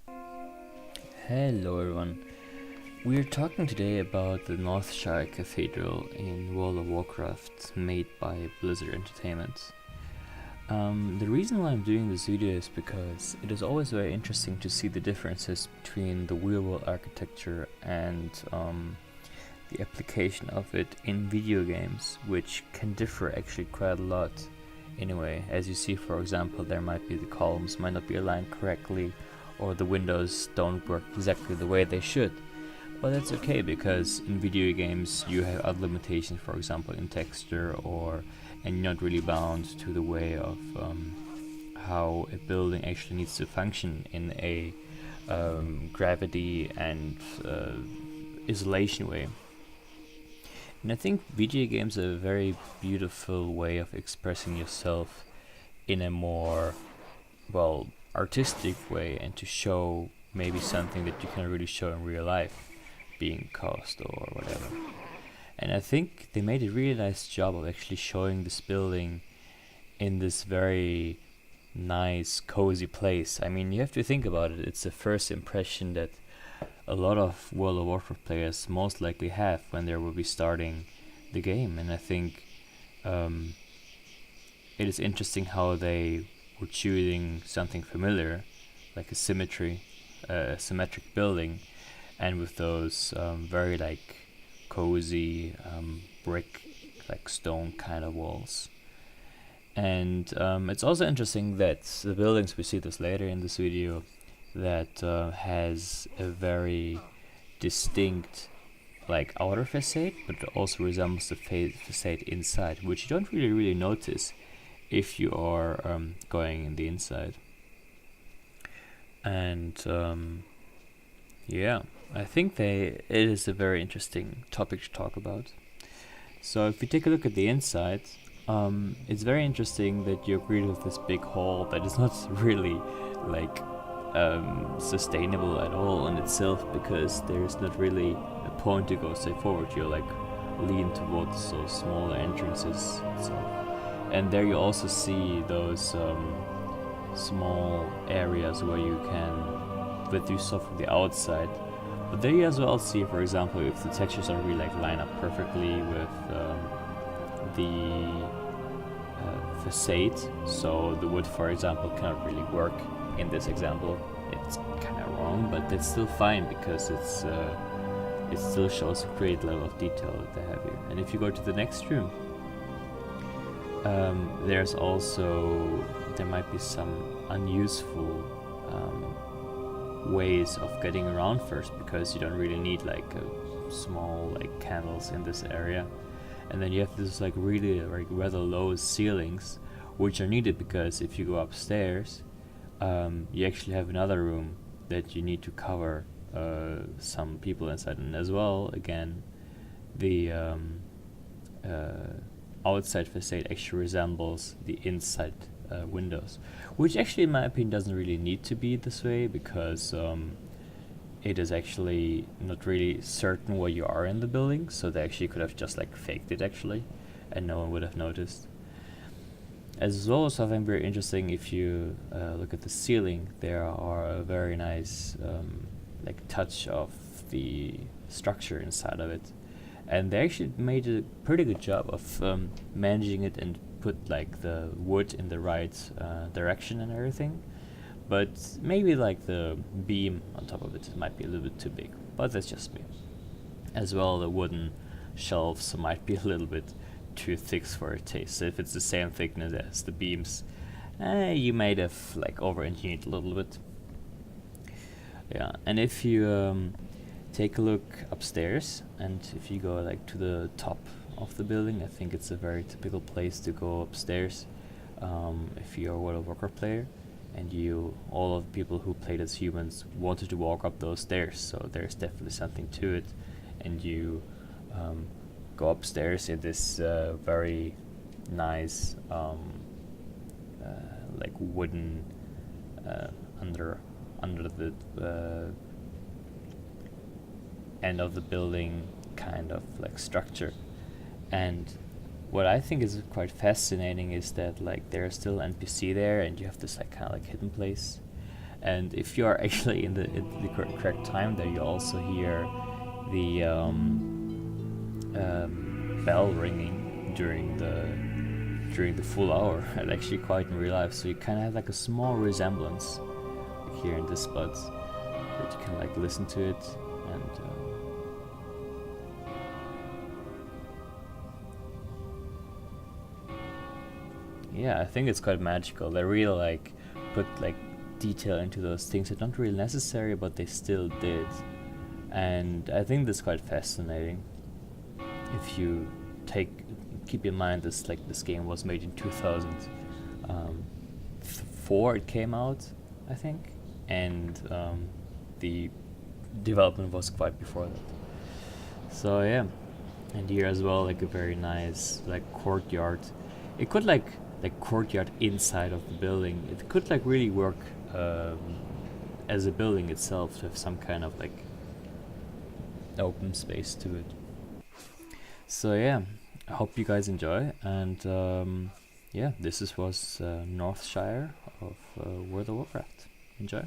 Hello everyone. We're talking today about the Northshire cathedral in World of Warcraft made by Blizzard Entertainment. The reason why I'm doing this video is because it is always very interesting to see the differences between the real world architecture and the application of it in video games, which can differ actually quite a lot. Anyway, as you see, for example, there might be the columns might not be aligned correctly, or the windows don't work exactly the way they should. But that's okay, because in video games you have other limitations, for example in texture, and you're not really bound to the way of how a building actually needs to function in a gravity and isolation way. And I think video games are a very beautiful way of expressing yourself in a more, well, artistic way, and to show maybe something that you can really show in real life, being cast or whatever. And I think they made a really nice job of actually showing this building in this very nice, cozy place. I mean, you have to think about it. It's the first impression that a lot of World of Warcraft players most likely have when they will be starting the game. And I think it is interesting how they were choosing something familiar, like a symmetric building, and with those very like cozy brick, like stone kind of walls. And it's also interesting that the buildings, we see this later in this video, that has a very distinct like outer facade, but it also resembles the facade inside, which you don't really notice if you are going in the inside. And yeah, I think it is a very interesting topic to talk about. So if you take a look at the inside, it's very interesting that you're greeted with this big hall that is not really like sustainable at all in itself, because there's not really a point to go straight forward. You're like lean towards those smaller entrances itself. And there you also see those small areas where you can view stuff from the outside. But there you as well see, for example, if the textures don't really like line up perfectly with the facade. So the wood, for example, cannot really work in this example. It's kind of wrong, but it's still fine, because it still shows a great level of detail that they have here. And if you go to the next room, there might be some unuseful ways of getting around first, because you don't really need like small like candles in this area. And then you have this like really like rather low ceilings, which are needed because if you go upstairs, you actually have another room that you need to cover some people inside. And as well, again, the outside facade actually resembles the inside windows, which actually in my opinion doesn't really need to be this way, because it is actually not really certain where you are in the building, so they actually could have just like faked it actually, and no one would have noticed. As well as something very interesting, if you look at the ceiling, there are a very nice like touch of the structure inside of it, and they actually made a pretty good job of managing it and put like the wood in the right direction and everything. But maybe like the beam on top of it might be a little bit too big, but that's just me. As well, the wooden shelves might be a little bit too thick for a taste. So if it's the same thickness as the beams, you might have like over-engineered a little bit. Yeah, and if you take a look upstairs, and if you go like to the top of the building, I think it's a very typical place to go upstairs if you're a World of Warcraft player, and all of the people who played as humans wanted to walk up those stairs, so there's definitely something to it. And you go upstairs in this very nice like wooden under the end of the building kind of like structure. And what I think is quite fascinating is that like there's still NPC there, and you have this like kind of like hidden place. And if you are actually in the correct time there, you also hear the bell ringing during the full hour, and actually quite in real life. So you kind of have like a small resemblance here in this spot that you can like listen to it. And yeah, I think it's quite magical. They really like put like detail into those things that aren't really necessary, but they still did. And I think that's quite fascinating. If you keep in mind this game was made in 2004 it came out, I think, and the development was quite before that. So yeah, and here as well, like a very nice like courtyard. It could like courtyard inside of the building. It could like really work as a building itself, to have some kind of like open space to it. So yeah, I hope you guys enjoy, and yeah, this was Northshire of World of Warcraft. Enjoy.